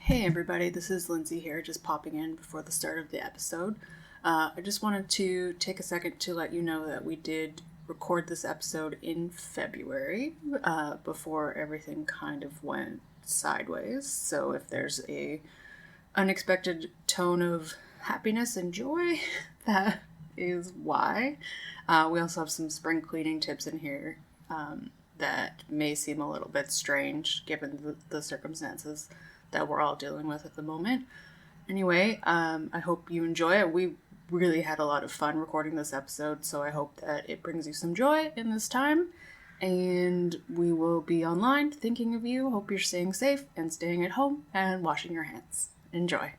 Hey everybody, this is Lindsay here, just popping in before the start of the episode. I just wanted to take a second to let you know that we did record this episode in February, before everything kind of went sideways. So if there's a unexpected tone of happiness and joy, that is why. We also have some spring cleaning tips in here that may seem a little bit strange given the circumstances that we're all dealing with at the moment. Anyway, I hope you enjoy it. We really had a lot of fun recording this episode, so I hope that it brings you some joy in this time. And we will be online thinking of you. Hope you're staying safe and staying at home and washing your hands. Enjoy.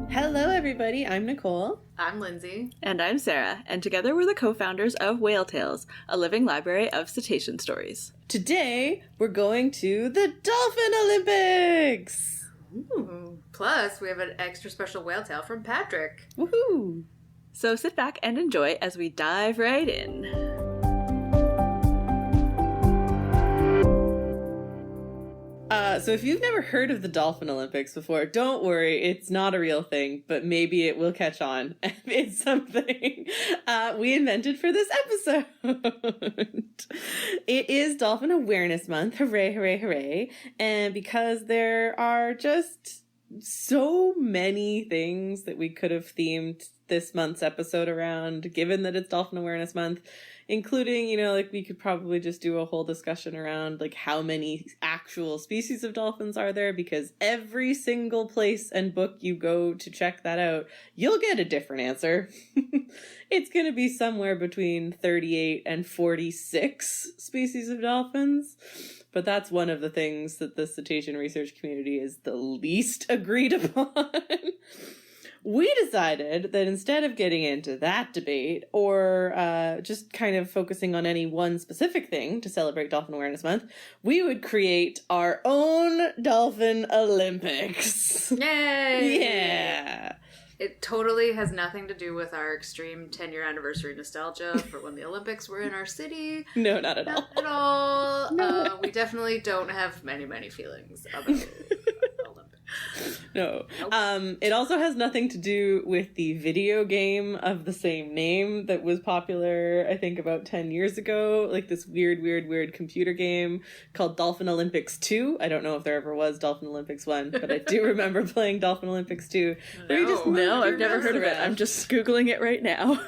Hello everybody, I'm Nicole. I'm Lindsay. And I'm Sarah, and together we're the co-founders of Whale Tales, a living library of cetacean stories. Today, we're going to the Dolphin Olympics! Ooh. Plus, we have an extra special whale tale from Patrick. Woohoo! So sit back and enjoy as we dive right in. So if you've never heard of the Dolphin Olympics before, don't worry, it's not a real thing, but maybe it will catch on. It's something we invented for this episode. It is Dolphin Awareness Month, hooray, hooray, hooray. And because there are just so many things that we could have themed this month's episode around, given that it's Dolphin Awareness Month, including, we could probably just do a whole discussion around, how many actual species of dolphins are there, because every single place and book you go to check that out, you'll get a different answer. It's going to be somewhere between 38 and 46 species of dolphins. But that's one of the things that the cetacean research community is the least agreed upon. We decided that instead of getting into that debate or just kind of focusing on any one specific thing to celebrate Dolphin Awareness Month, we would create our own Dolphin Olympics. Yay! Yeah! It totally has nothing to do with our extreme 10-year anniversary nostalgia for when the Olympics were in our city. No, not at all. Not at all. No. We definitely don't have many feelings about Olympics. No. Nope. It also has nothing to do with the video game of the same name that was popular, I think, about 10 years ago. This weird computer game called Dolphin Olympics 2. I don't know if there ever was Dolphin Olympics 1, but I do remember playing Dolphin Olympics 2. No, I've never heard of it. I'm just Googling it right now.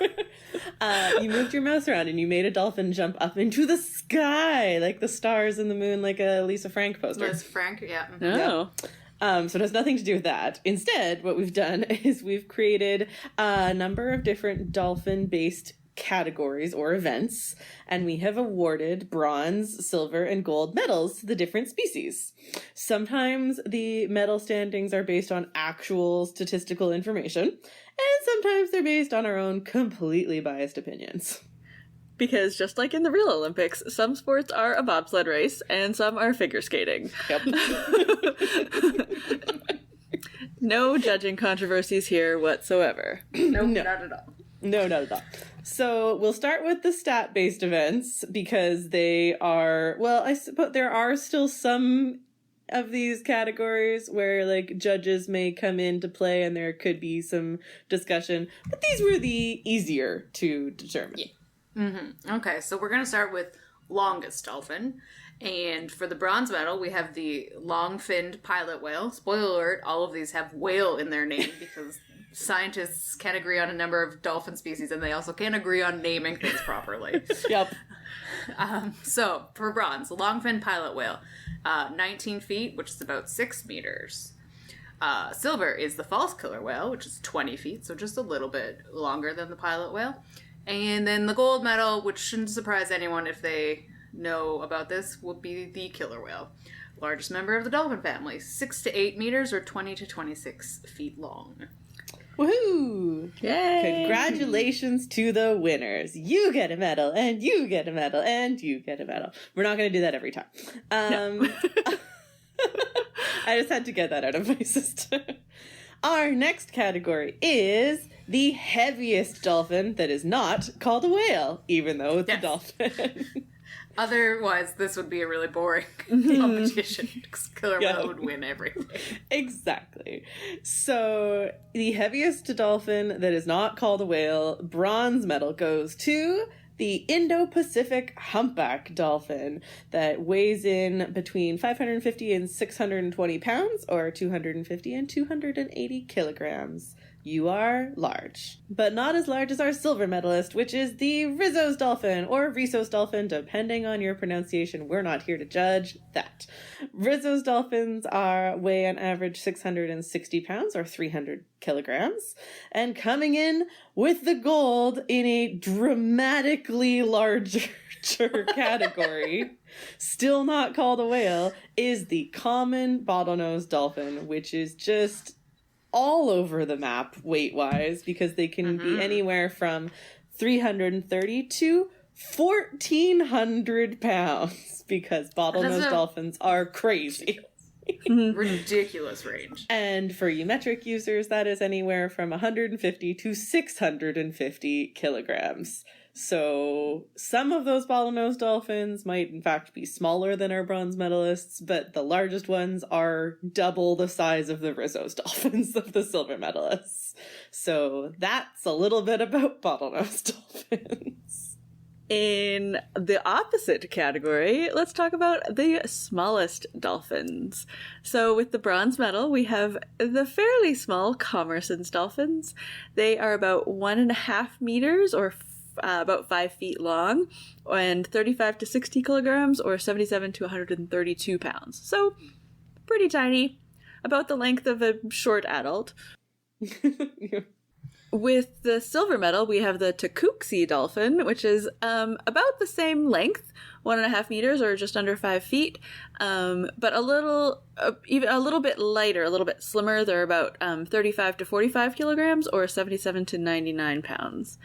You moved your mouse around and you made a dolphin jump up into the sky, like the stars and the moon, like a Lisa Frank poster. Liz Frank, yeah. Oh. So it has nothing to do with that. Instead, what we've done is we've created a number of different dolphin-based categories or events, and we have awarded bronze, silver, and gold medals to the different species. Sometimes the medal standings are based on actual statistical information, and sometimes they're based on our own completely biased opinions. Because just like in the real Olympics, some sports are a bobsled race and some are figure skating. Yep. No judging controversies here whatsoever. Nope, No. not at all. No, not at all. So we'll start with the stat-based events because they are, I suppose there are still some of these categories where judges may come into play and there could be some discussion, but these were the easier to determine. Yeah. Mm-hmm. Okay, so we're going to start with longest dolphin. And for the bronze medal, we have the long-finned pilot whale. Spoiler alert, all of these have whale in their name because scientists can't agree on a number of dolphin species and they also can't agree on naming things properly. Yep. So, for bronze, the long-finned pilot whale, 19 feet, which is about 6 meters. Silver is the false killer whale, which is 20 feet, so just a little bit longer than the pilot whale. And then the gold medal, which shouldn't surprise anyone if they know about this, will be the killer whale. Largest member of the dolphin family, 6 to 8 meters or 20 to 26 feet long. Woohoo! Yay! Congratulations to the winners. You get a medal, and you get a medal, and you get a medal. We're not going to do that every time. No. I just had to get that out of my system. Our next category is the heaviest dolphin that is not called a whale, even though it's a dolphin. Otherwise, this would be a really boring competition. Because Killer Whale would win everything. Exactly. So, the heaviest dolphin that is not called a whale, bronze medal, goes to the Indo-Pacific humpback dolphin that weighs in between 550 and 620 pounds, or 250 and 280 kilograms. You are large, but not as large as our silver medalist, which is the Rizzo's Dolphin, or Risso's Dolphin, depending on your pronunciation. We're not here to judge that. Rizzo's Dolphins weigh on average 660 pounds, or 300 kilograms, and coming in with the gold in a dramatically larger category, still not called a whale, is the common bottlenose dolphin, which is just all over the map weight-wise, because they can be anywhere from 330 to 1,400 pounds, because bottlenose dolphins are crazy. Ridiculous range. And for you metric users, that is anywhere from 150 to 650 kilograms. So some of those bottlenose dolphins might in fact be smaller than our bronze medalists, but the largest ones are double the size of the Rizzo's dolphins of the silver medalists. So that's a little bit about bottlenose dolphins. In the opposite category, let's talk about the smallest dolphins. So with the bronze medal, we have the fairly small Commerson's dolphins. They are about 1.5 meters, or about 5 feet long, and 35 to 60 kilograms, or 77 to 132 pounds. So pretty tiny, about the length of a short adult. With the silver medal, we have the Tacooxy Dolphin, which is about the same length, 1.5 meters, or just under 5 feet, but even a little bit lighter, a little bit slimmer. They're about 35 to 45 kilograms, or 77 to 99 pounds.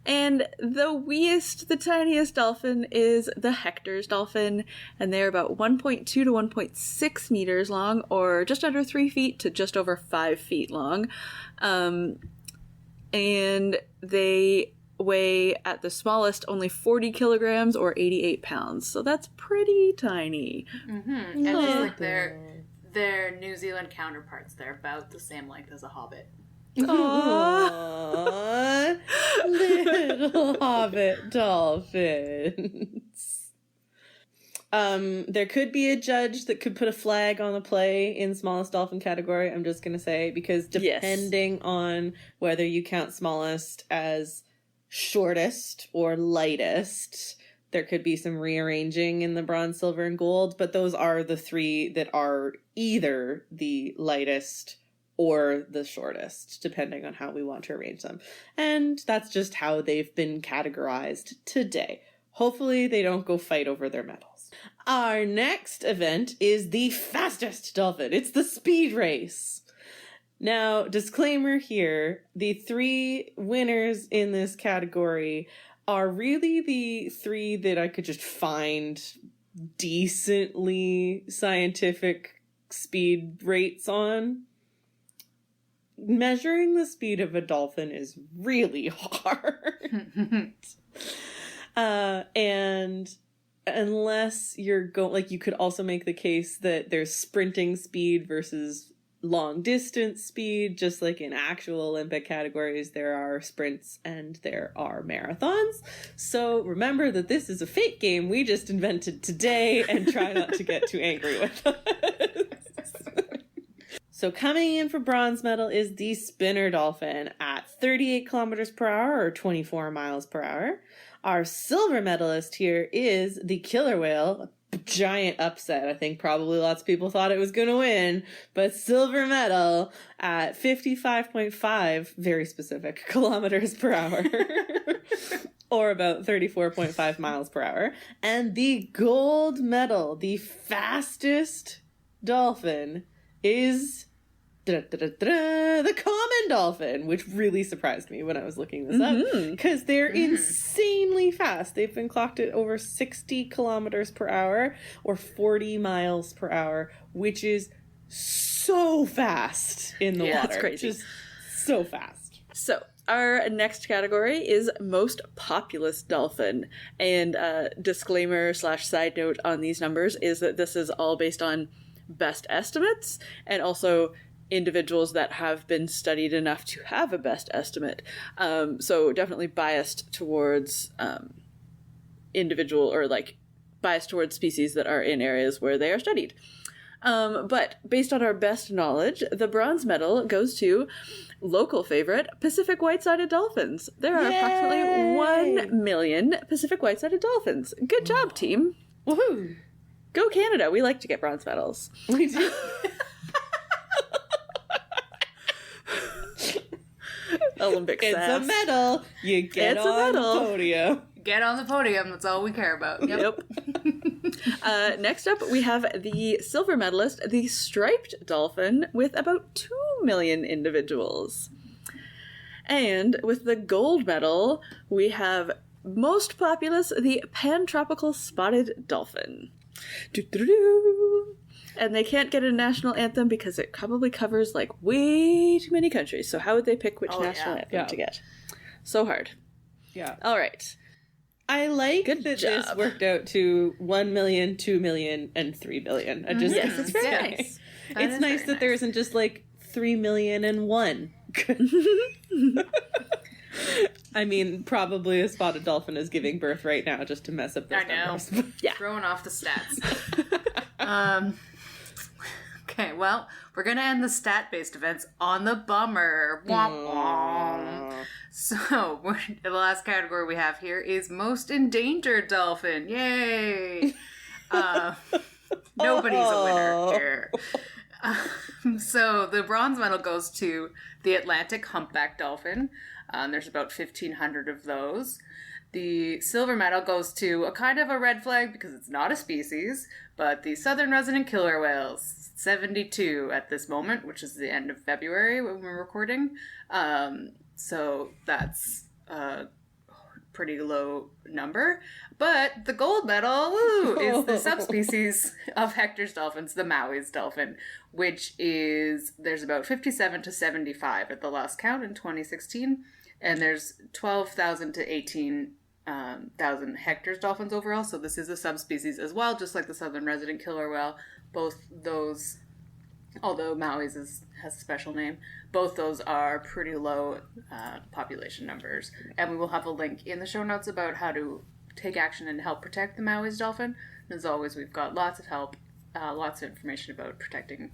And the tiniest dolphin is the Hector's dolphin, and they're about 1.2 to 1.6 meters long, or just under 3 feet to just over 5 feet long. And they weigh at the smallest only 40 kilograms, or 88 pounds. So that's pretty tiny. And just like their New Zealand counterparts, they're about the same length as a hobbit. Aww, little hobbit dolphins. There could be a judge that could put a flag on the play in smallest dolphin category, I'm just gonna say, because depending on whether you count smallest as shortest or lightest, there could be some rearranging in the bronze, silver, and gold, but those are the three that are either the lightest or the shortest, depending on how we want to arrange them. And that's just how they've been categorized today. Hopefully they don't go fight over their medals. Our next event is the fastest dolphin. It's the speed race. Now, disclaimer here, the 3 winners in this category are really the 3 that I could just find decently scientific speed rates on. Measuring the speed of a dolphin is really hard. And unless you're you could also make the case that there's sprinting speed versus long distance speed, just like in actual Olympic categories, there are sprints and there are marathons. So remember that this is a fake game we just invented today, and try not to get too angry with us. So coming in for bronze medal is the spinner dolphin at 38 kilometers per hour, or 24 miles per hour. Our silver medalist here is the killer whale. Giant upset. I think probably lots of people thought it was going to win, but silver medal at 55.5, very specific, kilometers per hour. Or about 34.5 miles per hour. And the gold medal, the fastest dolphin, is the common dolphin, which really surprised me when I was looking this up, because they're insanely fast. They've been clocked at over 60 kilometers per hour, or 40 miles per hour, which is so fast in the water. That's crazy. Just so fast. So Our next category is most populous dolphin. And disclaimer / side note on these numbers is that this is all based on best estimates and also individuals that have been studied enough to have a best estimate. So definitely biased towards individual or like biased towards species that are in areas where they are studied. But based on our best knowledge, the bronze medal goes to local favorite, Pacific white-sided dolphins. There are approximately 1 million Pacific white-sided dolphins. Good job, team. Woohoo! Go Canada. We like to get bronze medals. We do. Olympic It's sass. a medal. You get It's a on medal. the podium. Get on the podium. That's all we care about. Yep. Next up, we have the silver medalist, the striped dolphin, with about 2 million individuals. And with the gold medal, we have most populous, the pantropical spotted dolphin. Doo-doo-doo. And they can't get a national anthem because it probably covers like way too many countries. So how would they pick which national anthem to get? So hard. Yeah. All right. I like Good that job. this worked out to 1 million, 2 million, and 3 billion. I just Yes, it's very Yeah. nice. It's nice that there isn't just like 3 million and 1. I mean, probably a spotted dolphin is giving birth right now just to mess up those I know. numbers. Yeah. Throwing off the stats. Okay, well, we're going to end the stat-based events on the bummer. Womp womp. So, the last category we have here is most endangered dolphin. Yay! Nobody's a winner here. So, the bronze medal goes to the Atlantic humpback dolphin. There's about 1,500 of those. The silver medal goes to a kind of a red flag because it's not a species, but the southern resident killer whales, 72 at this moment, which is the end of February when we're recording. So that's a pretty low number. But the gold medal, woo, is the subspecies of Hector's dolphins, the Maui's dolphin, which is, there's about 57 to 75 at the last count in 2016. And there's 12,000 to 18,000 Hector's dolphins overall. So this is a subspecies as well, just like the southern resident killer whale. Both those, although Maui's has a special name, both those are pretty low population numbers. And we will have a link in the show notes about how to take action and help protect the Maui's dolphin. And as always, we've got lots of help, lots of information about protecting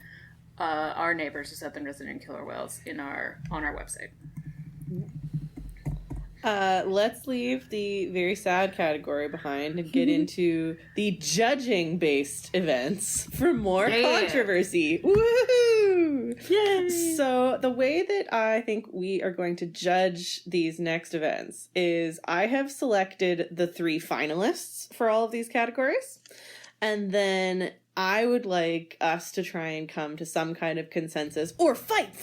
our neighbors, the southern resident killer whales, on our website. Let's leave the very sad category behind and get into the judging-based events for more controversy. Woohoo! Yay! So the way that I think we are going to judge these next events is I have selected the 3 finalists for all of these categories, and then I would like us to try and come to some kind of consensus or fight!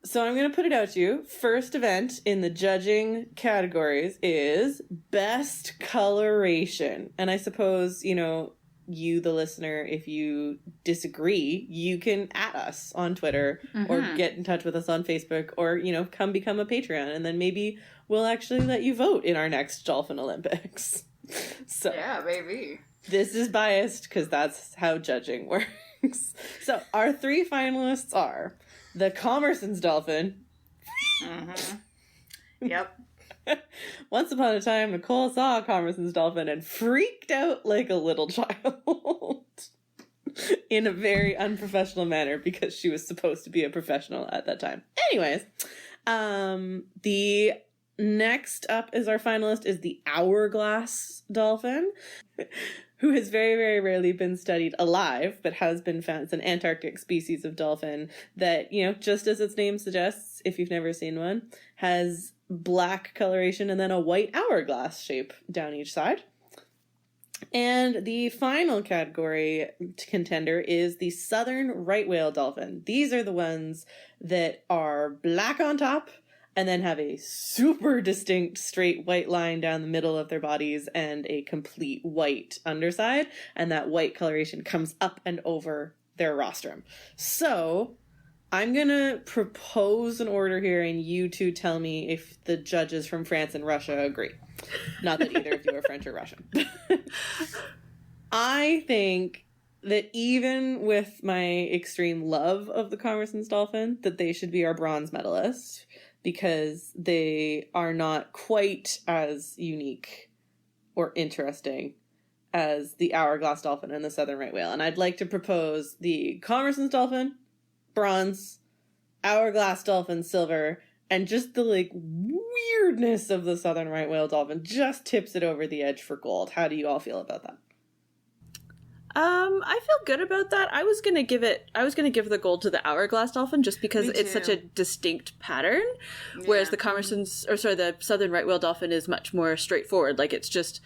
So I'm going to put it out to you. First event in the judging categories is best coloration. And I suppose, you, the listener, if you disagree, you can at us on Twitter or get in touch with us on Facebook or, come become a Patreon. And then maybe we'll actually let you vote in our next Dolphin Olympics. So Yeah, maybe. this is biased because that's how judging works. So our 3 finalists are the Commerson's Dolphin. Yep. Once upon a time, Nicole saw a Commerson's Dolphin and freaked out like a little child in a very unprofessional manner because she was supposed to be a professional at that time. Anyways, the next up as our finalist is the Hourglass Dolphin, who has very, very rarely been studied alive, but has been found. It's an Antarctic species of dolphin that, just as its name suggests, if you've never seen one, has black coloration and then a white hourglass shape down each side. And the final category contender is the southern right whale dolphin. These are the ones that are black on top and then have a super distinct straight white line down the middle of their bodies and a complete white underside. And that white coloration comes up and over their rostrum. So I'm gonna propose an order here, and you two tell me if the judges from France and Russia agree. Not that either of you are French or Russian. I think that even with my extreme love of the Commerson's Dolphin, that they should be our bronze medalists, because they are not quite as unique or interesting as the Hourglass Dolphin and the Southern Right Whale. And I'd like to propose the Commerson's Dolphin, bronze, Hourglass Dolphin, silver, and just the like weirdness of the Southern Right Whale Dolphin just tips it over the edge for gold. How do you all feel about that? I feel good about that. I was gonna give the gold to the Hourglass Dolphin just because it's such a distinct pattern, whereas the Southern Right Whale Dolphin is much more straightforward. Like, it's just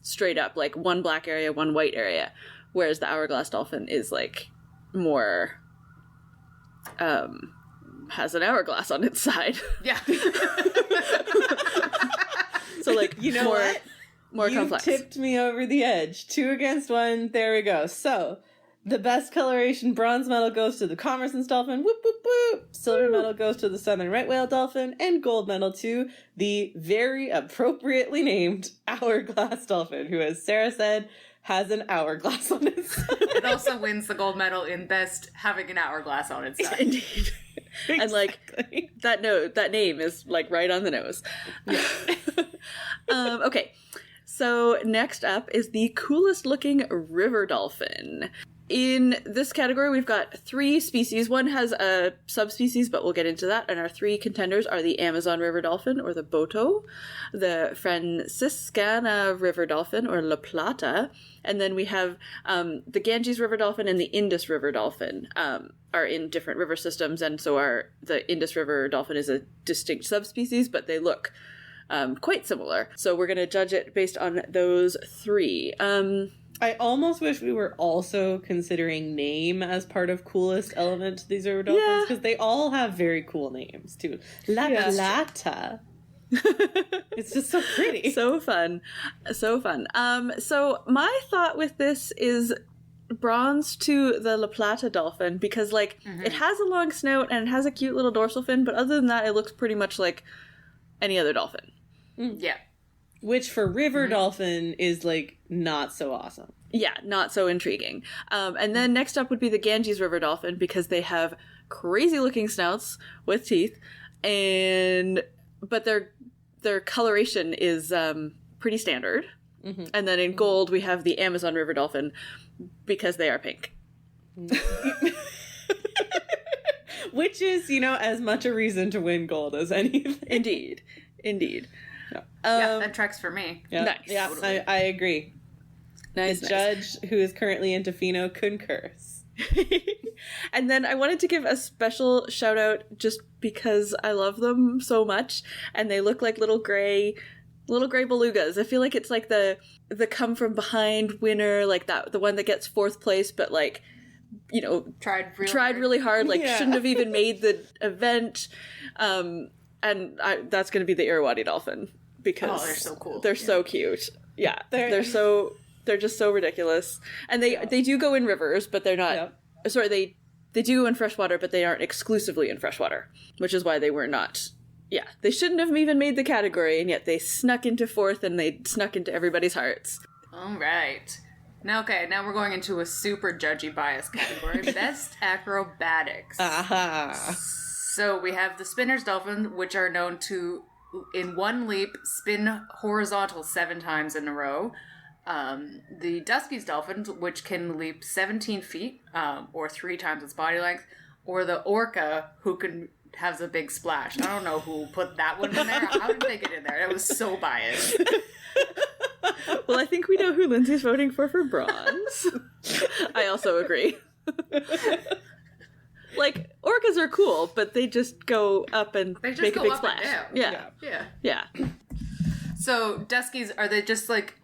straight up, like, one black area, one white area, whereas the Hourglass Dolphin is like more has an hourglass on its side. Yeah. So, like, you know what? More you complex. Tipped me over the edge. 2 against 1. There we go. So, the best coloration bronze medal goes to the Commerson's Dolphin. Whoop, whoop, whoop. Silver medal goes to the Southern Right Whale Dolphin. And gold medal to the very appropriately named Hourglass Dolphin, who, as Sarah said, has an hourglass on its side. It also wins the gold medal in best having an hourglass on its side. Indeed. And, like, that name is, like, right on the nose. Yeah. Okay. So next up is the coolest looking river dolphin. In this category, we've got 3 species. One has a subspecies, but we'll get into that. And our 3 contenders are the Amazon River Dolphin, or the Boto, the Franciscana River Dolphin, or La Plata, and then we have the Ganges River Dolphin and the Indus River Dolphin are in different river systems, and so the Indus River Dolphin is a distinct subspecies, but they look quite similar. So we're going to judge it based on those 3. I almost wish we were also considering name as part of coolest element to these river dolphins, because they all have very cool names too. La Plata. It's just so pretty. So fun. So fun. So my thought with this is bronze to the La Plata dolphin, because, like, it has a long snout and it has a cute little dorsal fin, but other than that, it looks pretty much like any other dolphin. Yeah. Which for river dolphin is, like, not so awesome. Yeah, not so intriguing. And then next up would be the Ganges River Dolphin, because they have crazy looking snouts with teeth, but their coloration is pretty standard. Mm-hmm. And then in gold we have the Amazon River Dolphin, because they are pink. Which is, as much a reason to win gold as anything. Indeed. Yeah, that tracks for me. Yeah, nice. Yeah, totally. I agree. Nice. The judge, who is currently in Tofino, concurs. And then I wanted to give a special shout out just because I love them so much, and they look like little gray belugas. I feel like it's like the come from behind winner, like that, the one that gets 4th place, but, like, tried really hard, like shouldn't have even made the event. And that's going to be the Irrawaddy Dolphin, because they're so cool. They're so cute. Yeah, they're just so ridiculous. And they do go in rivers, but they're not. Yep. Sorry, they do go in freshwater, but they aren't exclusively in freshwater, which is why they were not. Yeah, they shouldn't have even made the category, and yet they snuck into 4th, and they snuck into everybody's hearts. All right. Now we're going into a super judgy bias category. Best acrobatics. Aha. So we have the Spinner's Dolphin, which are known to, in one leap, spin horizontal 7 times in a row. The Dusky's Dolphin, which can leap 17 feet, or 3 times its body length. Or the Orca, who has a big splash. I don't know who put that one in there. How did they get in there? It was so biased. Well, I think we know who Lindsay's voting for bronze. I also agree. Like, orcas are cool, but they just go up and make a big splash. Yeah. So, Duskies, are they just like,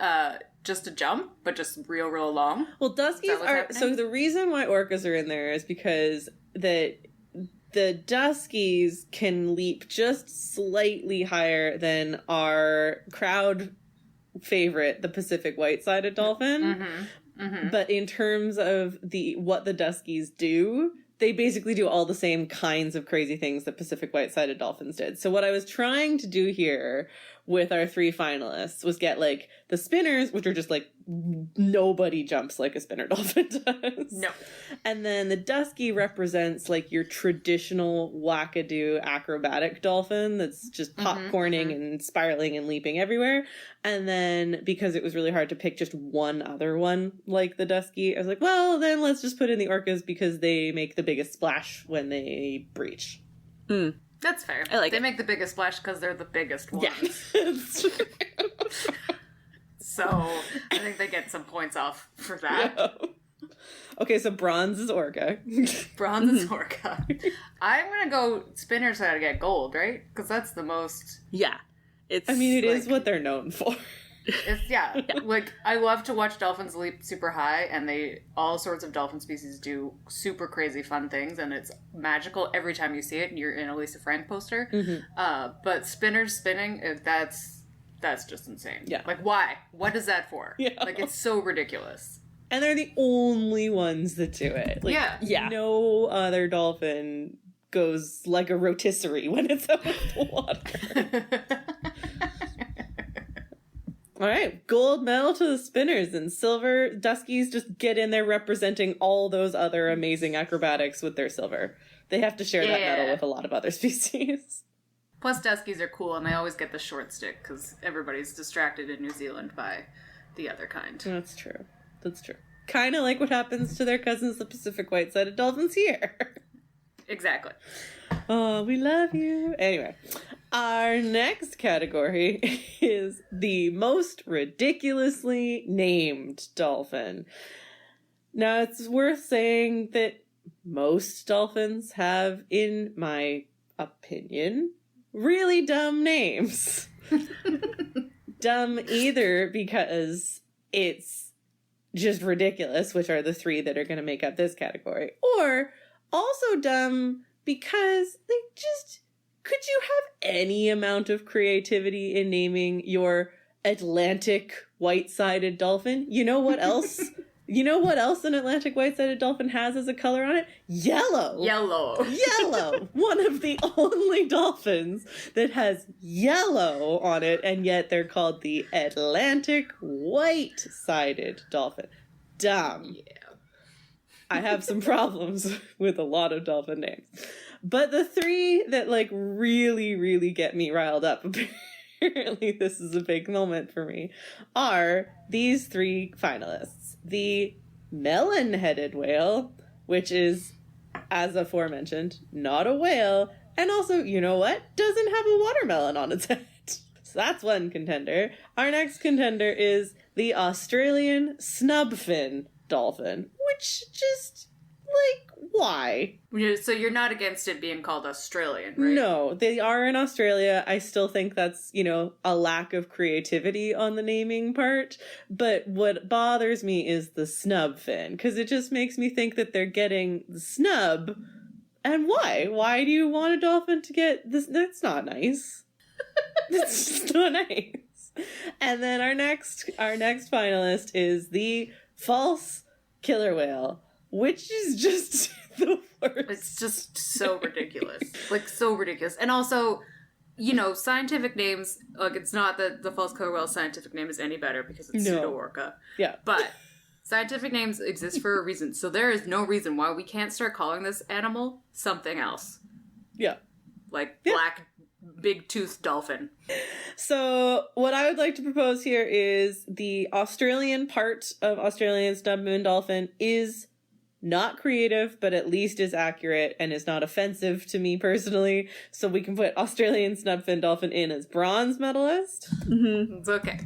just a jump, but just real long? Well, Duskies are... So the reason why orcas are in there is because the Duskies can leap just slightly higher than our crowd favorite, the Pacific white-sided dolphin. Mm-hmm. Mm-hmm. But in terms of what the Duskies do, they basically do all the same kinds of crazy things that Pacific white-sided dolphins did. So what I was trying to do here with our 3 finalists was get like the spinners, which are just like nobody jumps like a spinner dolphin does. No. And then the dusky represents like your traditional wackadoo acrobatic dolphin that's just popcorning and spiraling and leaping everywhere. And then because it was really hard to pick just one other one like the dusky, I was like, well, then let's just put in the orcas because they make the biggest splash when they breach. That's fair. I like they it. make the biggest splash because they're the biggest ones. Yeah, that's true. So I think they get some points off for that. Yeah. Okay, so bronze is orca. Bronze is orca. I'm gonna go spinners gotta get gold, right? Because that's the most. Yeah. It's I mean, it is like- what they're known for. It's yeah. Like I love to watch dolphins leap super high, and they all sorts of dolphin species do super crazy fun things, and it's magical every time you see it. And you're in a Lisa Frank poster, but spinners spinning, that's just insane. Yeah. Like why? What is that for? Yeah. Like it's so ridiculous. And they're the only ones that do it. Like, Yeah. no other dolphin goes like a rotisserie when it's out of the water. All right, gold medal to the spinners, and silver duskies just get in there representing all those other amazing acrobatics with their silver. They have to share that medal with a lot of other species. Plus, Duskies are cool, and they always get the short stick, because everybody's distracted in New Zealand by the other kind. That's true. That's true. Kind of like what happens to their cousins, the Pacific white-sided dolphins here. Exactly. Oh, we love you. Anyway, our next category is the most ridiculously named dolphin. Now, it's worth saying that most dolphins have, in my opinion, really dumb names. Dumb either because it's just ridiculous, which are the 3 that are going to make up this category, or also dumb because they just... Could you have any amount of creativity in naming your Atlantic white-sided dolphin? You know what else? You know what else an Atlantic white-sided dolphin has as a color on it? Yellow. Yellow. Yellow. One of the only dolphins that has yellow on it, and yet they're called the Atlantic white-sided dolphin. Dumb. Yeah. I have some problems with a lot of dolphin names. But the 3 that, like, really, really get me riled up, apparently this is a big moment for me, are these 3 finalists. The melon-headed whale, which is, as aforementioned, not a whale, and also, you know what? Doesn't have a watermelon on its head. So that's one contender. Our next contender is the Australian snubfin dolphin, which just... like, why? So you're not against it being called Australian, right? No, they are in Australia. I still think that's, you know, a lack of creativity on the naming part. But what bothers me is the snub fin, because it just makes me think that they're getting the snub. And why? Why do you want a dolphin to get this? That's not nice. That's just not nice. And then our next finalist is the false killer whale, which is just the worst. It's just so ridiculous. Like, so ridiculous. And also, you know, scientific names, like, it's not that the false killer whale's scientific name is any better because it's pseudo-orca. Yeah. But scientific names exist for a reason. So there is no reason why we can't start calling this animal something else. Yeah. Like, black, big-toothed dolphin. So what I would like to propose here is the Australian part of Australian snubfin dolphin is not creative, but at least is accurate and is not offensive to me personally. So we can put Australian snubfin dolphin in as bronze medalist. It's okay.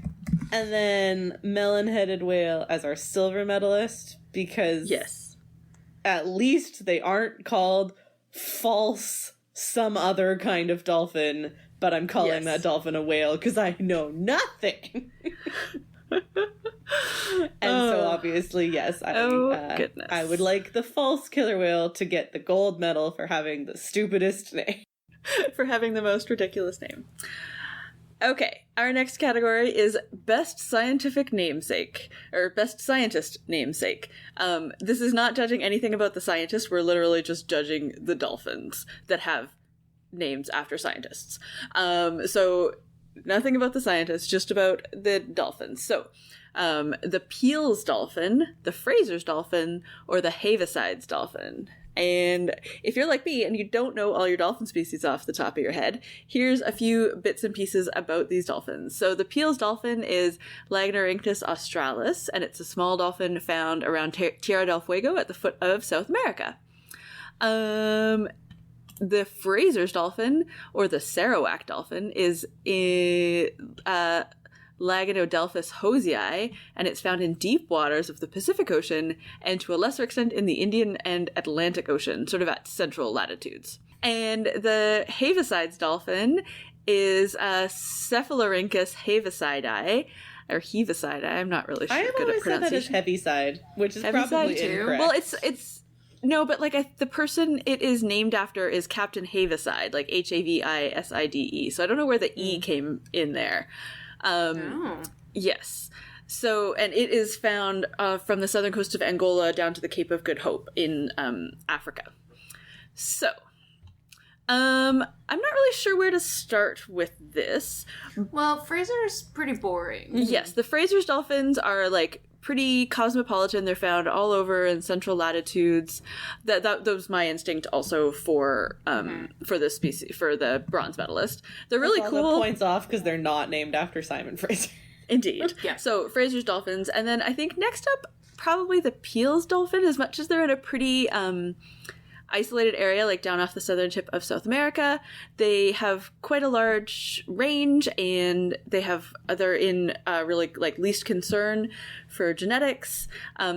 And then melon-headed whale as our silver medalist, because at least they aren't called false some other kind of dolphin, but I'm calling that dolphin a whale because I know nothing. And so obviously, yes, I would like the false killer whale to get the gold medal for having the stupidest name. for having the most ridiculous name. Okay, our next category is Best Scientific Namesake, or Best Scientist Namesake. This is not judging anything about the scientist, we're literally just judging the dolphins that have names after scientists. So nothing about the scientists, just about the dolphins. So, the Peel's Dolphin, the Fraser's Dolphin, or the Haviside's Dolphin. And if you're like me and you don't know all your dolphin species off the top of your head, here's a few bits and pieces about these dolphins. So the Peel's dolphin is Lagnorhynchus australis, and it's a small dolphin found around Tierra del Fuego at the foot of South America. The Fraser's dolphin, or the Sarawak dolphin, is Laganodelphis hosei, and it's found in deep waters of the Pacific Ocean and to a lesser extent in the Indian and Atlantic Ocean, sort of at central latitudes. And the Haviside's dolphin is Cephalorhynchus havisidei, or Heavisidei. I'm not really sure. I have good always at said that as pronunciation. Heaviside, which is Heaviside probably too? incorrect. Well, it's no, but like the person it is named after is Captain Haviside, like Haviside. So I don't know where the E came in there. Yes. So, and it is found from the southern coast of Angola down to the Cape of Good Hope in Africa. So, I'm not really sure where to start with this. Well, Fraser's pretty boring. Yes, the Fraser's dolphins are like pretty cosmopolitan. They're found all over in central latitudes. That was my instinct also for the species, for the bronze medalist. They're really All cool. the points off because they're not named after Simon Fraser. Indeed. Yeah. So Fraser's dolphins, and then I think next up probably the Peel's dolphin. As much as they're in a pretty isolated area, like down off the southern tip of South America, they have quite a large range, and they're in really like least concern for genetics.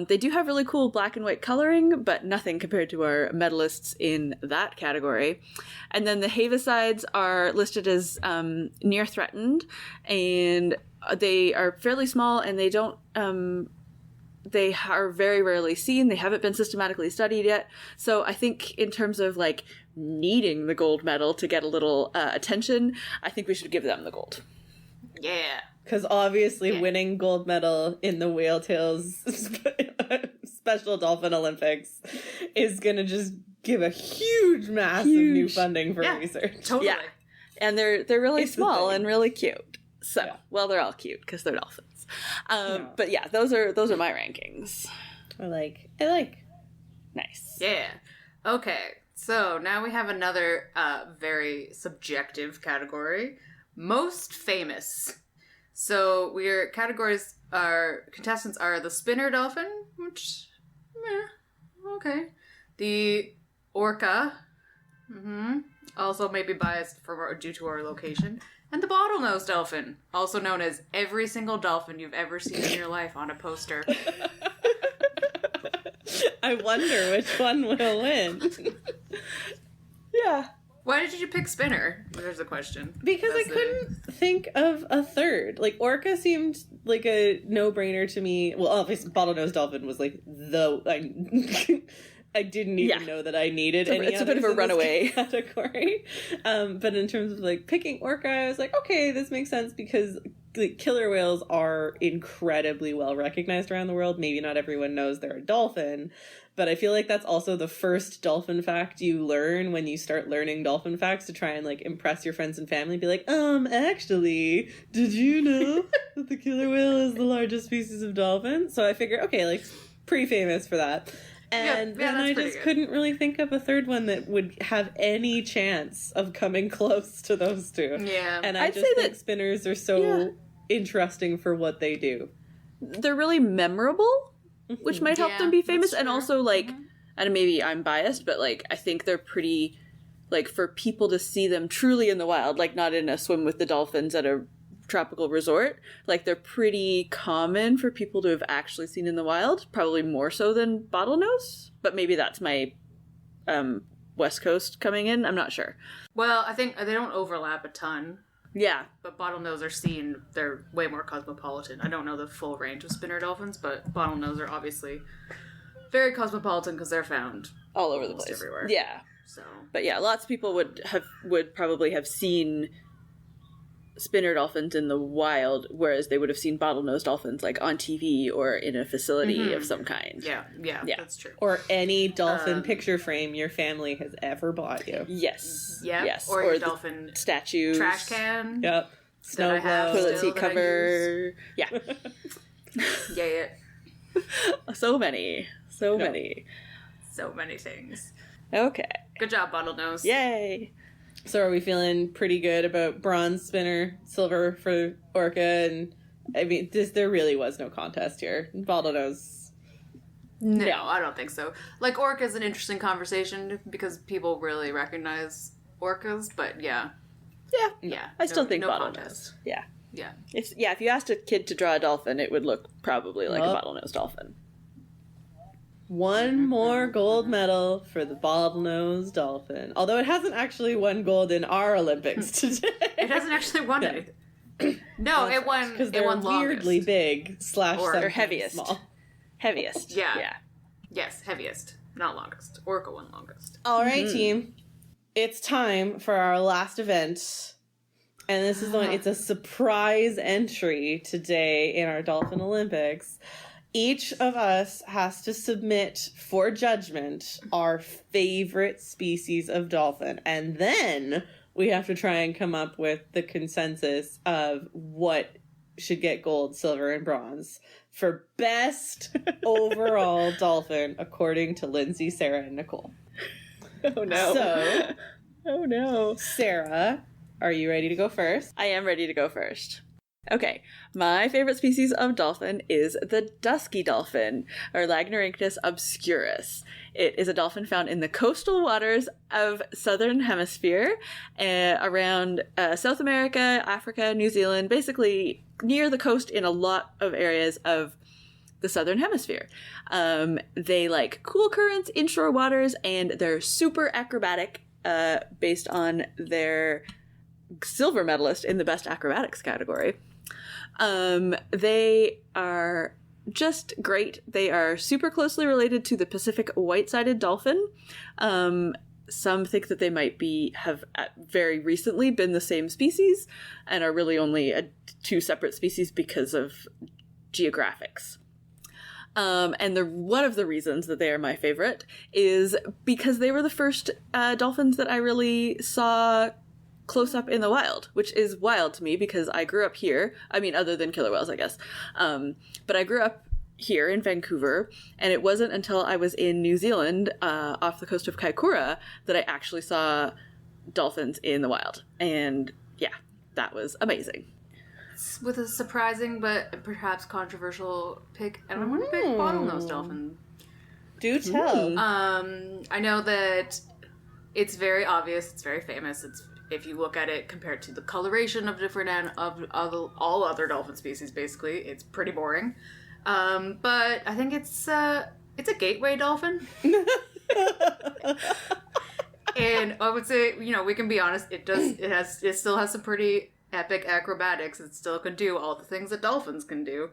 They do have really cool black and white coloring, but nothing compared to our medalists in that category. And then the Havisides are listed as near threatened, and they are fairly small, and they don't they are very rarely seen. They haven't been systematically studied yet. So I think in terms of like needing the gold medal to get a little attention, I think we should give them the gold. Yeah. Because obviously winning gold medal in the Whale Tails Special Dolphin Olympics is going to just give a huge mass of new funding for research. Totally. Yeah. And they're really It's the small thing. and really cute. So, well, they're all cute because they're dolphins. But yeah, those are my rankings. I like. Nice. Yeah. Okay. So now we have another very subjective category. Most famous. So our contestants are the spinner dolphin, which, okay. The orca, also maybe biased due to our location. And the bottlenose dolphin, also known as every single dolphin you've ever seen in your life on a poster. I wonder which one will win. Yeah. Why did you pick spinner? There's a question. Because I couldn't think of a third. Like, orca seemed like a no-brainer to me. Well, obviously, bottlenose dolphin was like I didn't even know that I needed any It's a bit of a others in this runaway category. But in terms of like picking orca, I was like, okay, this makes sense because like killer whales are incredibly well recognized around the world. Maybe not everyone knows they're a dolphin, but I feel like that's also the first dolphin fact you learn when you start learning dolphin facts to try and like impress your friends and family. Be like, actually, did you know that the killer whale is the largest species of dolphin? So I figure, okay, like pretty famous for that. And then I just couldn't really think of a third one that would have any chance of coming close to those two. Yeah. And I just think spinners are so interesting for what they do. They're really memorable, which might help them be famous. And also, like, and maybe I'm biased, but, like, I think they're pretty, like, for people to see them truly in the wild, like, not in a swim with the dolphins at a tropical resort, like they're pretty common for people to have actually seen in the wild, probably more so than bottlenose, but maybe that's my West Coast coming in, I'm not sure. Well, I think they don't overlap a ton. Yeah. But bottlenose are seen, they're way more cosmopolitan. I don't know the full range of spinner dolphins, but bottlenose are obviously very cosmopolitan because they're found all over the place. Everywhere. Yeah. So, but yeah, lots of people would probably have seen spinner dolphins in the wild, whereas they would have seen bottlenose dolphins like on TV or in a facility of some kind. Yeah, that's true. Or any dolphin picture frame your family has ever bought you. Yes. Yeah. Yes. Or your dolphin statues. trash can. Yep. Snow globe. Toilet seat cover. Yeah. Yeah. So many. So many. So many things. Okay. Good job, Bottlenose. Yay. So are we feeling pretty good about bronze spinner, silver for Orca, and I mean, there really was no contest here. Bottlenose. No, I don't think so. Like, Orca is an interesting conversation because people really recognize orcas, but yeah. I still think no bottlenose. contest. Yeah. Yeah. If you asked a kid to draw a dolphin, it would look probably like a bottlenose dolphin. One more gold medal for the bottlenose dolphin. Although it hasn't actually won gold in our Olympics today. It hasn't actually won anything. No, it won. Because It they're won weirdly longest. big / Or heaviest. small. Heaviest. Yeah. Yes, heaviest, not longest. Orca won longest. All right, team. It's time for our last event. And this is the one, it's a surprise entry today in our Dolphin Olympics. Each of us has to submit for judgment our favorite species of dolphin. And then we have to try and come up with the consensus of what should get gold, silver, and bronze for best overall dolphin, according to Lindsay, Sarah, and Nicole. Oh no. So, oh no. Sarah, are you ready to go first? I am ready to go first. Okay, my favorite species of dolphin is the Dusky Dolphin, or Lagnorhynchus obscurus. It is a dolphin found in the coastal waters of southern hemisphere, around South America, Africa, New Zealand, basically near the coast in a lot of areas of the southern hemisphere. They like cool currents, inshore waters, and they're super acrobatic, based on their silver medalist in the best acrobatics category. They are just great. They are super closely related to the Pacific white-sided dolphin. Some think that they might have very recently been the same species and are really only two separate species because of geographics. And one of the reasons that they are my favorite is because they were the first dolphins that I really saw close up in the wild, which is wild to me because I grew up here. I mean, other than killer whales, I guess. But I grew up here in Vancouver, and it wasn't until I was in New Zealand, off the coast of Kaikoura, that I actually saw dolphins in the wild. And yeah, that was amazing. With a surprising but perhaps controversial pick, and I'm going to pick Bottlenose Dolphin. Do tell. I know that it's very obvious, it's very famous, if you look at it compared to the coloration of different of all other dolphin species, basically, it's pretty boring. But I think it's a gateway dolphin. And I would say, we can be honest, it still has some pretty epic acrobatics. It still can do all the things that dolphins can do.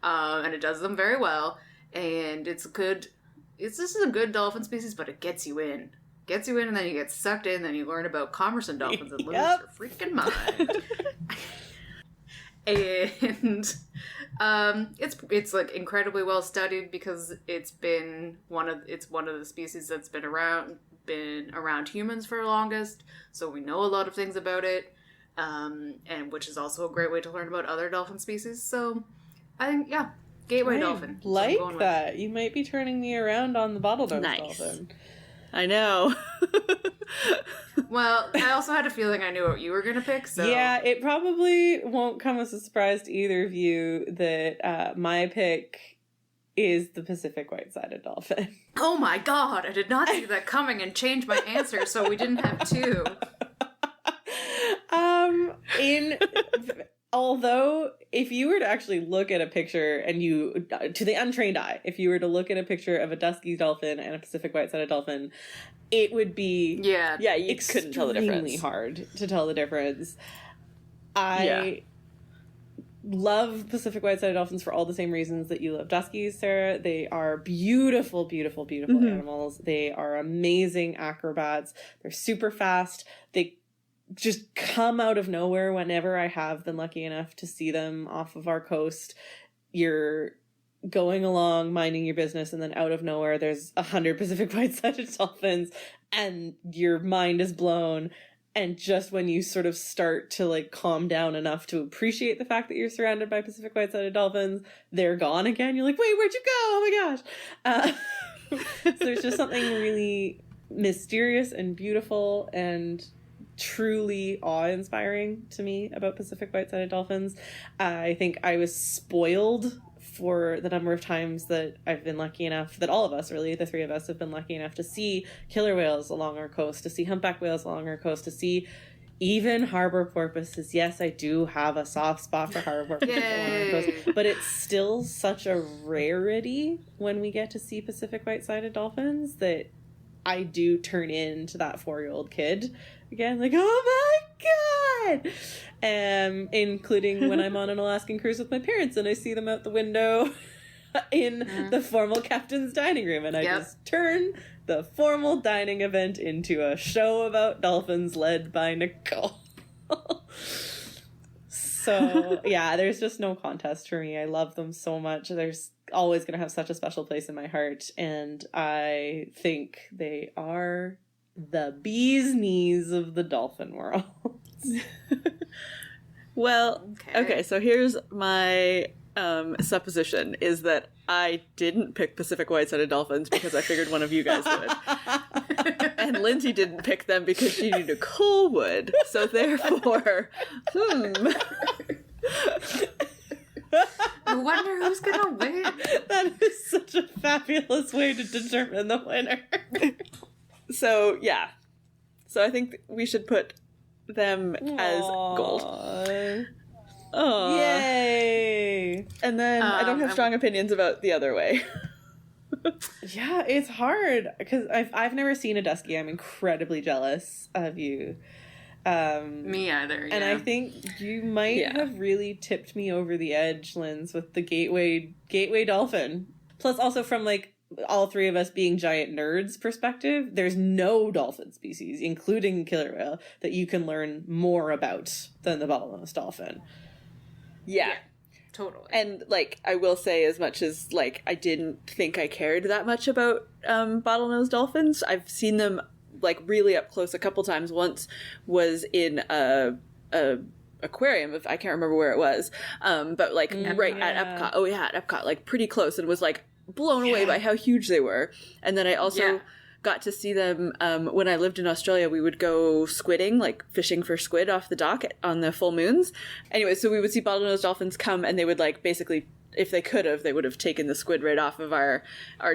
And it does them very well. And it's just a good dolphin species, but it gets you in. And then you get sucked in, then you learn about commerson dolphins and lose your freaking mind. And it's like incredibly well studied because it's one of the species that's been around humans for the longest, so we know a lot of things about it, and which is also a great way to learn about other dolphin species. So I think gateway dolphin. Like that. You might be turning me around on the bottlenose dolphin. I know. Well, I also had a feeling I knew what you were going to pick, so... Yeah, it probably won't come as a surprise to either of you that my pick is the Pacific white-sided dolphin. Oh my god, I did not see that coming and change my answer, so we didn't have two. Although, if you were to actually look at a picture and to the untrained eye, if you were to look at a picture of a Dusky dolphin and a Pacific white-sided dolphin, it would be you couldn't tell the difference. Extremely hard to tell the difference. I love Pacific white-sided dolphins for all the same reasons that you love Duskies, Sarah. They are beautiful, beautiful, beautiful animals. They are amazing acrobats. They're super fast. They just come out of nowhere whenever I have been lucky enough to see them off of our coast. You're going along, minding your business, and then out of nowhere, there's 100 Pacific white-sided dolphins, and your mind is blown. And just when you sort of start to like calm down enough to appreciate the fact that you're surrounded by Pacific white-sided dolphins, they're gone again. You're like, wait, where'd you go? Oh my gosh. So there's just something really mysterious and beautiful and truly awe-inspiring to me about Pacific white-sided dolphins. I think I was spoiled for the number of times that I've been lucky enough, that all of us, really, the three of us, have been lucky enough to see killer whales along our coast, to see humpback whales along our coast, to see even harbor porpoises. Yes, I do have a soft spot for harbor porpoises along our coast, but it's still such a rarity when we get to see Pacific white-sided dolphins that I do turn into that 4-year-old kid again, like, oh my god! Including when I'm on an Alaskan cruise with my parents and I see them out the window in the formal captain's dining room, and I just turn the formal dining event into a show about dolphins led by Nicole. So yeah, there's just no contest for me. I love them so much. There's always going to have such a special place in my heart, and I think they are the bee's knees of the dolphin world. Well, okay, so here's my supposition, is that I didn't pick Pacific white-sided dolphins because I figured one of you guys would. And Lindsay didn't pick them because she knew Nicole would. So therefore, I wonder who's gonna win. That is such a fabulous way to determine the winner. So, yeah. So I think we should put them as gold. Aww. Yay! And then I don't have strong opinions about the other way. Yeah, it's hard because I've never seen a Dusky. I'm incredibly jealous of you. Me either. Yeah. And I think you might have really tipped me over the edge, Linz, with the gateway dolphin. Plus, also from like all three of us being giant nerds perspective, there's no dolphin species, including killer whale, that you can learn more about than the bottlenose dolphin. Yeah. Totally. And, like, I will say, as much as, like, I didn't think I cared that much about bottlenose dolphins, I've seen them, like, really up close a couple times. Once was in a aquarium, if I can't remember where it was, but, like, right at Epcot. Oh, yeah, at Epcot, like, pretty close, and was, like, blown away by how huge they were. And then I also got to see them when I lived in Australia. We would go squidding, like fishing for squid off the dock on the full moons. Anyway, so we would see bottlenose dolphins come, and they would like basically, if they could have, they would have taken the squid right off of our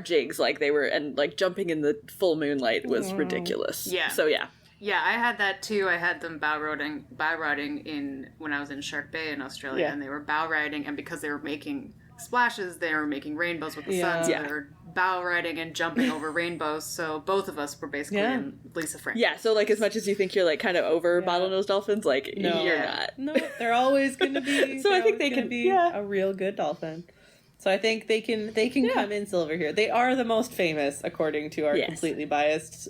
jigs. Like they were, and like jumping in the full moonlight was ridiculous. Yeah. So yeah. Yeah, I had that too. I had them bow riding in when I was in Shark Bay in Australia, and they were bow riding, and because they were making splashes, they were making rainbows with the sun, so they were bow riding and jumping over rainbows, so both of us were basically in Lisa Frank. Yeah, so like as much as you think you're like kind of over bottlenose dolphins, like you're not. No, they're always going to be so I think they can be a real good dolphin. So I think they can come in silver here. They are the most famous according to our completely biased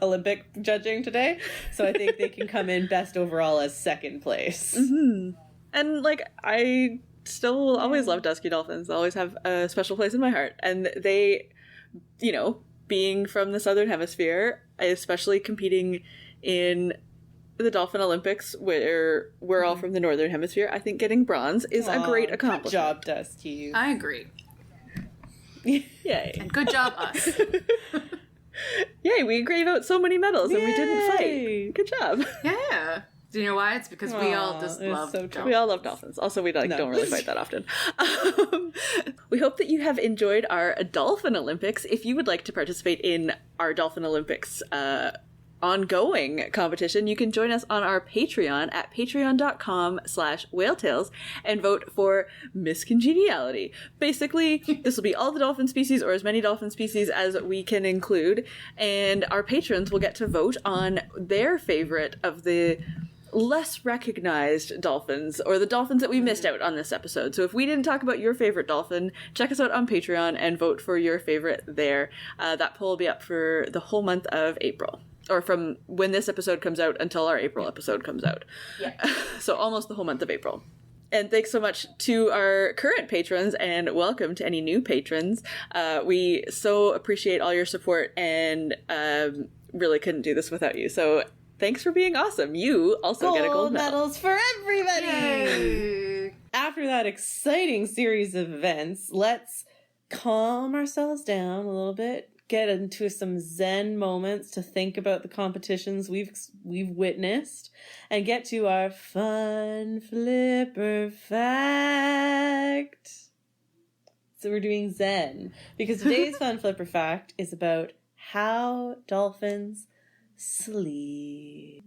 Olympic judging today. So I think they can come in best overall as second place. Mm-hmm. And like I still will always love Dusky Dolphins. They'll always have a special place in my heart. And they, you know, being from the Southern Hemisphere, especially competing in the Dolphin Olympics, where we're all from the Northern Hemisphere, I think getting bronze is a great accomplishment. Good job, Dusky. I agree. Yay. And good job, us. Yay, we gave out so many medals and we didn't fight. Good job. Yeah. Do you know why? It's because we all just love dolphins. We all love dolphins. Also, we don't really fight that often. We hope that you have enjoyed our Dolphin Olympics. If you would like to participate in our Dolphin Olympics ongoing competition, you can join us on our Patreon at patreon.com/whaletales and vote for Miss Congeniality. Basically, this will be all the dolphin species or as many dolphin species as we can include, and our patrons will get to vote on their favorite of the less recognized dolphins, or the dolphins that we missed out on this episode. So if we didn't talk about your favorite dolphin, check us out on Patreon and vote for your favorite there. That poll will be up for the whole month of April. or from when this episode comes out until our April episode comes out. Yeah. So almost the whole month of April. And thanks so much to our current patrons, and welcome to any new patrons. We so appreciate all your support, and really couldn't do this without you. So thanks for being awesome. You also get a gold medal. Medals for everybody! Yay! After that exciting series of events, let's calm ourselves down a little bit, get into some zen moments to think about the competitions we've witnessed, and get to our fun flipper fact. So we're doing zen, because today's fun flipper fact is about how dolphins sleep.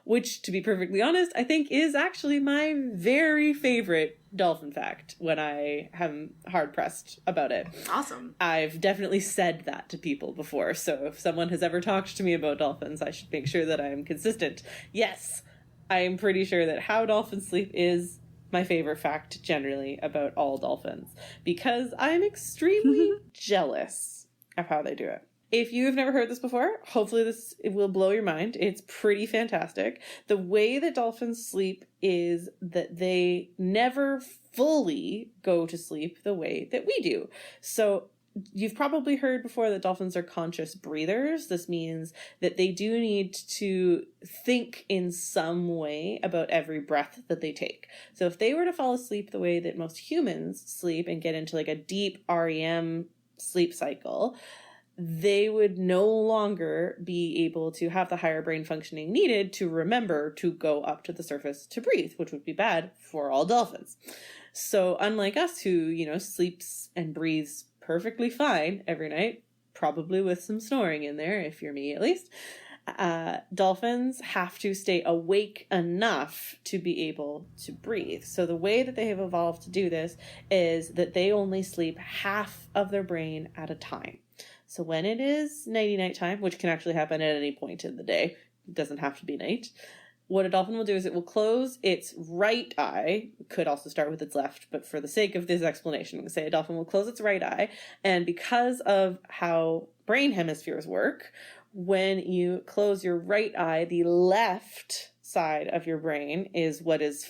Which, to be perfectly honest, I think is actually my very favorite dolphin fact when I am hard-pressed about it. Awesome. I've definitely said that to people before, so if someone has ever talked to me about dolphins, I should make sure that I am consistent. Yes, I am pretty sure that how dolphins sleep is my favorite fact generally about all dolphins, because I am extremely jealous of how they do it. If you've never heard this before, hopefully it will blow your mind. It's pretty fantastic. The way that dolphins sleep is that they never fully go to sleep the way that we do. So you've probably heard before that dolphins are conscious breathers. This means that they do need to think in some way about every breath that they take. So if they were to fall asleep the way that most humans sleep and get into like a deep REM sleep cycle, they would no longer be able to have the higher brain functioning needed to remember to go up to the surface to breathe, which would be bad for all dolphins. So unlike us who, sleeps and breathes perfectly fine every night, probably with some snoring in there, if you're me at least, dolphins have to stay awake enough to be able to breathe. So the way that they have evolved to do this is that they only sleep half of their brain at a time. So when it is nighty-night time, which can actually happen at any point in the day, it doesn't have to be night, what a dolphin will do is it will close its right eye. It could also start with its left, but for the sake of this explanation, I'm going to say a dolphin will close its right eye. And because of how brain hemispheres work, when you close your right eye, the left side of your brain is what is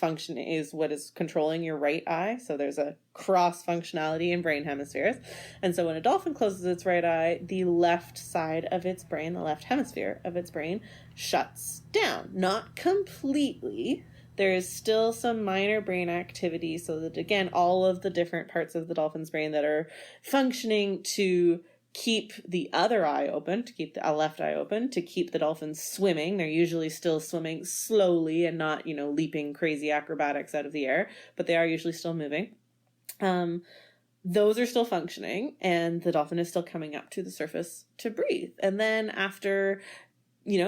controlling your right eye. So there's a cross functionality in brain hemispheres. And so when a dolphin closes its right eye, the left side of its brain, the left hemisphere of its brain, shuts down. Not completely. There is still some minor brain activity so that, again, all of the different parts of the dolphin's brain that are functioning to keep the other eye open, to keep the left eye open, to keep the dolphins swimming. They're usually still swimming slowly and not, leaping crazy acrobatics out of the air, but they are usually still moving. Those are still functioning, and the dolphin is still coming up to the surface to breathe. And then after,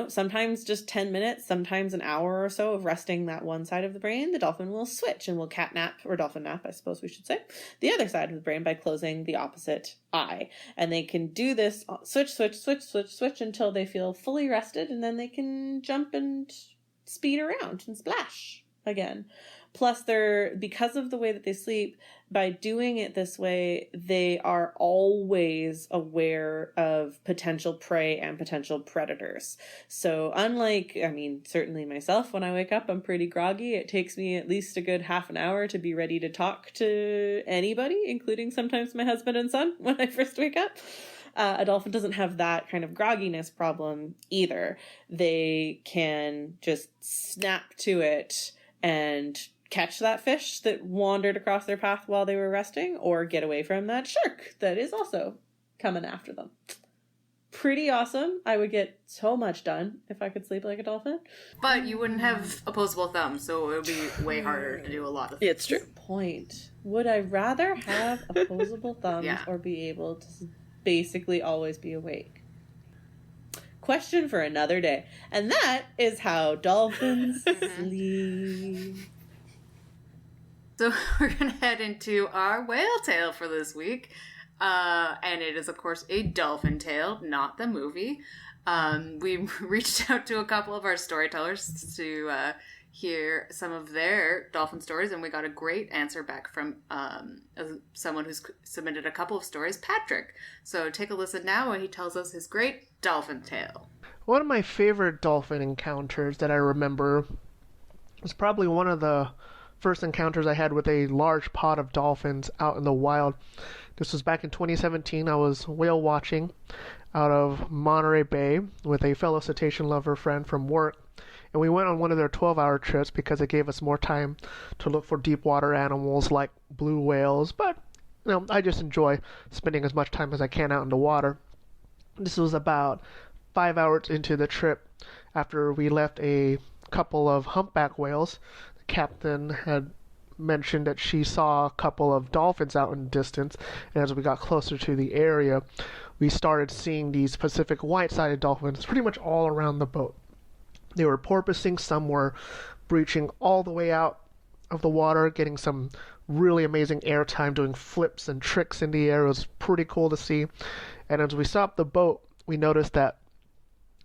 sometimes just 10 minutes, sometimes an hour or so of resting that one side of the brain, the dolphin will switch and will cat nap, or dolphin nap, I suppose we should say, the other side of the brain by closing the opposite eye. And they can do this switch until they feel fully rested, and then they can jump and speed around and splash again. Plus, because of the way that they sleep, by doing it this way, they are always aware of potential prey and potential predators. So unlike, certainly myself, when I wake up, I'm pretty groggy. It takes me at least a good half an hour to be ready to talk to anybody, including sometimes my husband and son when I first wake up. A dolphin doesn't have that kind of grogginess problem either. They can just snap to it and catch that fish that wandered across their path while they were resting, or get away from that shark that is also coming after them. Pretty awesome. I would get so much done if I could sleep like a dolphin. But you wouldn't have opposable thumbs, so it would be way harder to do a lot of things. It's true. Point. Would I rather have opposable thumbs or be able to basically always be awake? Question for another day. And that is how dolphins sleep. So we're going to head into our whale tale for this week. And it is, of course, a dolphin tale, not the movie. We reached out to a couple of our storytellers to hear some of their dolphin stories, and we got a great answer back from someone who's submitted a couple of stories, Patrick. So take a listen now, and he tells us his great dolphin tale. One of my favorite dolphin encounters that I remember was probably one of the first encounters I had with a large pod of dolphins out in the wild. This was back in 2017. I was whale watching out of Monterey Bay with a fellow cetacean lover friend from work. And we went on one of their 12-hour trips because it gave us more time to look for deep water animals like blue whales. But, I just enjoy spending as much time as I can out in the water. This was about 5 hours into the trip after we left a couple of humpback whales. The captain had mentioned that she saw a couple of dolphins out in the distance, and as we got closer to the area, we started seeing these Pacific white-sided dolphins pretty much all around the boat. They were porpoising, some were breaching all the way out of the water, getting some really amazing airtime, doing flips and tricks in the air. It was pretty cool to see. And as we stopped the boat, we noticed that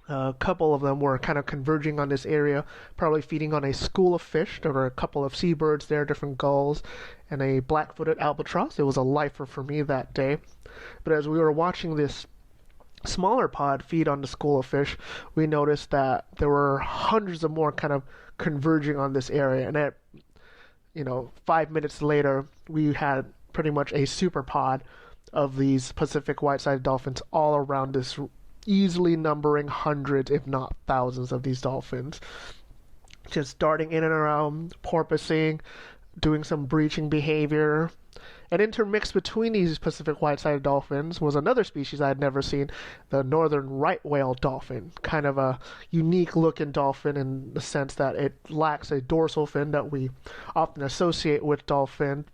a couple of them were kind of converging on this area, probably feeding on a school of fish. There were a couple of seabirds there, different gulls, and a black-footed albatross. It was a lifer for me that day. But as we were watching this smaller pod feed on the school of fish, we noticed that there were hundreds of more kind of converging on this area. And at 5 minutes later, we had pretty much a super pod of these Pacific white-sided dolphins all around this, easily numbering hundreds, if not thousands, of these dolphins. Just darting in and around, porpoising, doing some breaching behavior. And intermixed between these Pacific white-sided dolphins was another species I had never seen, the northern right whale dolphin. Kind of a unique-looking dolphin in the sense that it lacks a dorsal fin that we often associate with dolphin.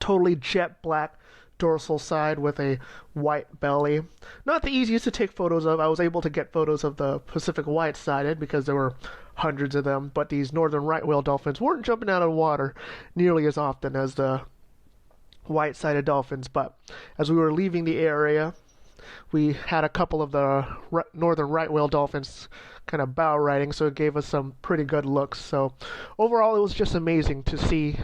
Totally jet black dorsal side with a white belly. Not the easiest to take photos of. I was able to get photos of the Pacific white-sided because there were hundreds of them, but these northern right whale dolphins weren't jumping out of the water nearly as often as the white-sided dolphins. But as we were leaving the area, we had a couple of the northern right whale dolphins kind of bow riding, so it gave us some pretty good looks. So overall, it was just amazing to see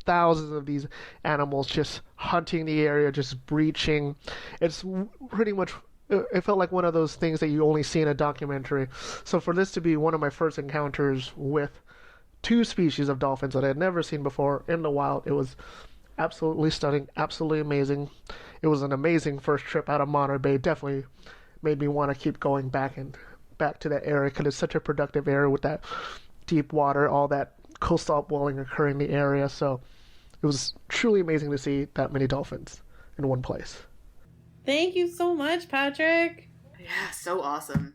thousands of these animals just hunting the area, just breaching. It's pretty much, it felt like one of those things that you only see in a documentary. So for this to be one of my first encounters with two species of dolphins that I had never seen before in the wild, it was absolutely stunning, absolutely amazing. It was an amazing first trip out of Monterey Bay. Definitely made me want to keep going back to that area because it's such a productive area with that deep water, all that coastal upwelling occurring in the area. So it was truly amazing to see that many dolphins in one place. Thank you so much, Patrick. Yeah, so awesome.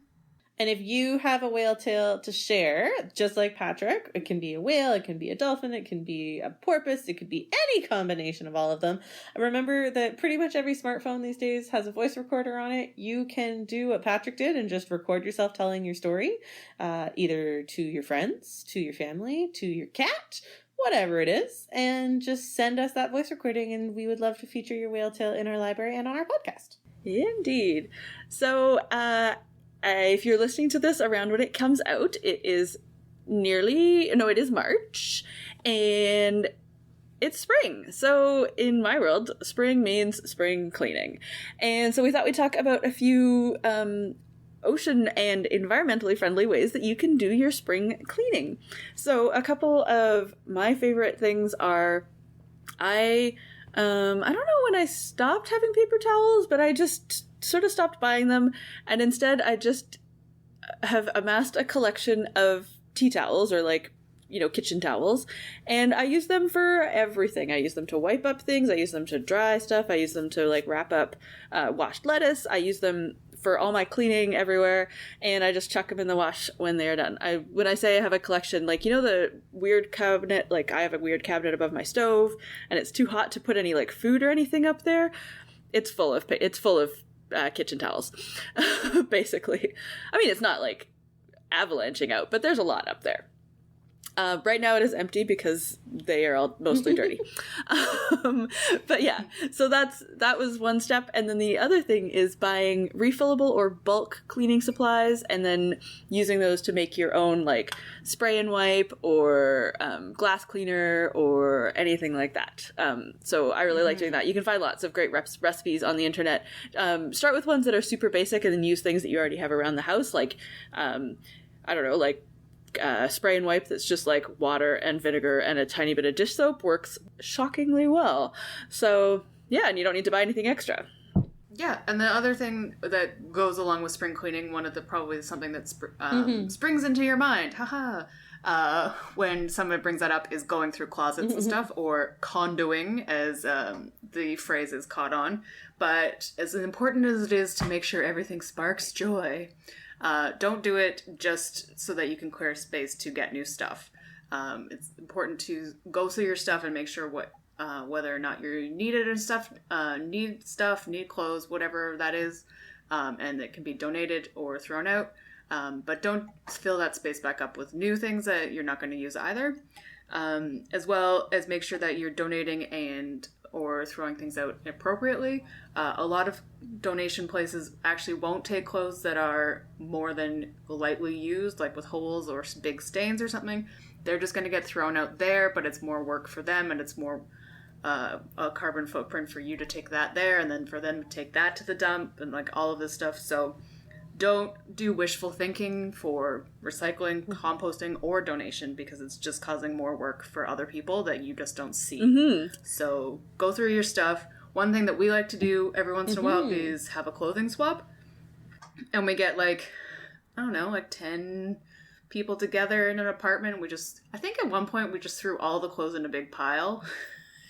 And if you have a whale tale to share, just like Patrick, it can be a whale, it can be a dolphin, it can be a porpoise, it could be any combination of all of them. Remember that pretty much every smartphone these days has a voice recorder on it. You can do what Patrick did and just record yourself telling your story, either to your friends, to your family, to your cat, whatever it is, and just send us that voice recording, and we would love to feature your whale tale in our library and on our podcast. Indeed. So, if you're listening to this around when it comes out, it is March, and it's spring. So in my world, spring means spring cleaning. And so we thought we'd talk about a few ocean and environmentally friendly ways that you can do your spring cleaning. So a couple of my favorite things are, I don't know when I stopped having paper towels, but I just sort of stopped buying them, and instead I just have amassed a collection of tea towels, or kitchen towels, and I use them for everything. I use them to wipe up things, I use them to dry stuff, I use them to wrap up washed lettuce, I use them for all my cleaning everywhere, and I just chuck them in the wash when they're done. When I say I have a collection, the weird cabinet, I have a weird cabinet above my stove, and it's too hot to put any food or anything up there. It's full of kitchen towels, basically. I mean, it's not avalanching out, but there's a lot up there. Right now it is empty because they are all mostly dirty. But yeah, so that was one step. And then the other thing is buying refillable or bulk cleaning supplies and then using those to make your own like spray and wipe or glass cleaner or anything like that. So I really like doing that. You can find lots of great recipes on the internet. Start with ones that are super basic and then use things that you already have around the house. Like, I don't know, like spray and wipe that's just like water and vinegar and a tiny bit of dish soap works shockingly well. So yeah, and you don't need to buy anything extra. Yeah, and the other thing that goes along with spring cleaning, one of the probably something that springs into your mind, when someone brings that up, is going through closets and stuff, or condoing, as the phrase is caught on. But as important as it is to make sure everything sparks joy, don't do it just so that you can clear space to get new stuff. It's important to go through your stuff and make sure whether or not you need it and stuff, need clothes, whatever that is, and it can be donated or thrown out. But don't fill that space back up with new things that you're not going to use either. As well as make sure that you're donating or throwing things out appropriately. A lot of donation places actually won't take clothes that are more than lightly used, like with holes or big stains or something. They're just going to get thrown out there, but it's more work for them and it's more a carbon footprint for you to take that there and then for them to take that to the dump and like all of this stuff. So don't do wishful thinking for recycling, composting, or donation because it's just causing more work for other people that you just don't see. So go through your stuff. One thing that we like to do every once in a while is have a clothing swap. And we get like 10 people together in an apartment. I think at one point we just threw all the clothes in a big pile.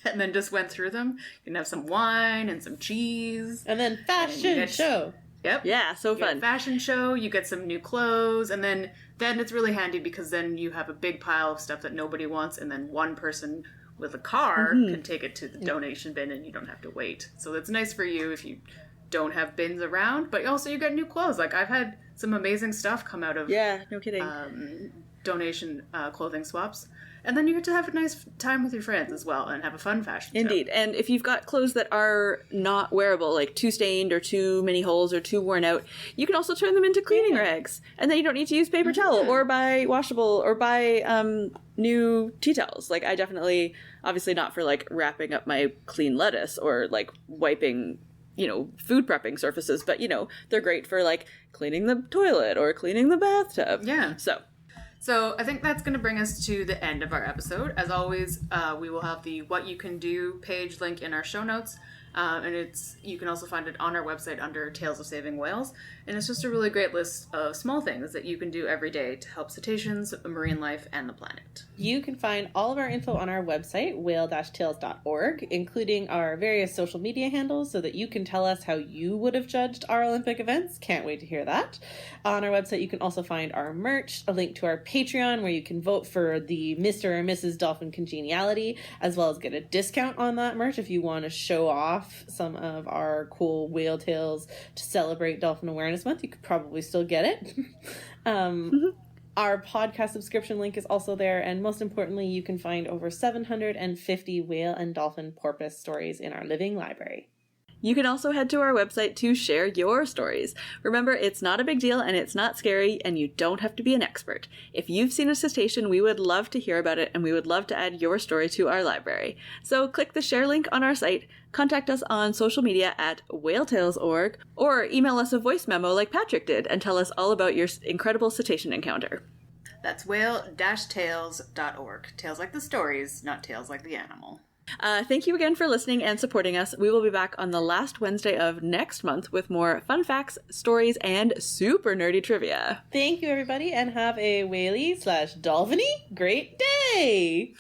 And then just went through them. You can have some wine and some cheese. And then fashion show. Yep. Yeah, so fun. Fashion show, you get some new clothes, and then it's really handy because then you have a big pile of stuff that nobody wants, and then one person with a car can take it to the donation bin and you don't have to wait. So it's nice for you if you don't have bins around, but also you get new clothes. Like I've had some amazing stuff come out of no kidding. Donation clothing swaps. And then you get to have a nice time with your friends as well and have a fun fashion show. Indeed. And if you've got clothes that are not wearable, like too stained or too many holes or too worn out, you can also turn them into cleaning rags. And then you don't need to use paper towel or buy washable or buy new tea towels. Like I definitely, obviously not for like wrapping up my clean lettuce or like wiping, food prepping surfaces, but they're great for like cleaning the toilet or cleaning the bathtub. Yeah. So I think that's going to bring us to the end of our episode. As always, we will have the What You Can Do page link in our show notes. And you can also find it on our website under Tales of Saving Whales. And it's just a really great list of small things that you can do every day to help cetaceans, marine life, and the planet. You can find all of our info on our website, whale-tales.org, including our various social media handles so that you can tell us how you would have judged our Olympic events. Can't wait to hear that. On our website, you can also find our merch, a link to our Patreon where you can vote for the Mr. or Mrs. Dolphin Congeniality, as well as get a discount on that merch if you want to show off some of our cool whale tales to celebrate Dolphin Awareness Month. You could probably still get it. Our podcast subscription link is also there, and most importantly, you can find over 750 whale and dolphin porpoise stories in our living library. you can also head to our website to share your stories. Remember, it's not a big deal and it's not scary, and you don't have to be an expert. If you've seen a cetacean, we would love to hear about it, and we would love to add your story to our library. So click the share link on our site, contact us on social media at whaleTales.org, or email us a voice memo like Patrick did and tell us all about your incredible cetacean encounter. That's whale-tales.org. Tales like the stories, not tales like the animal. Thank you again for listening and supporting us. We will be back on the last Wednesday of next month with more fun facts, stories, and super nerdy trivia. Thank you, everybody, and have a whaley/dolphiny great day!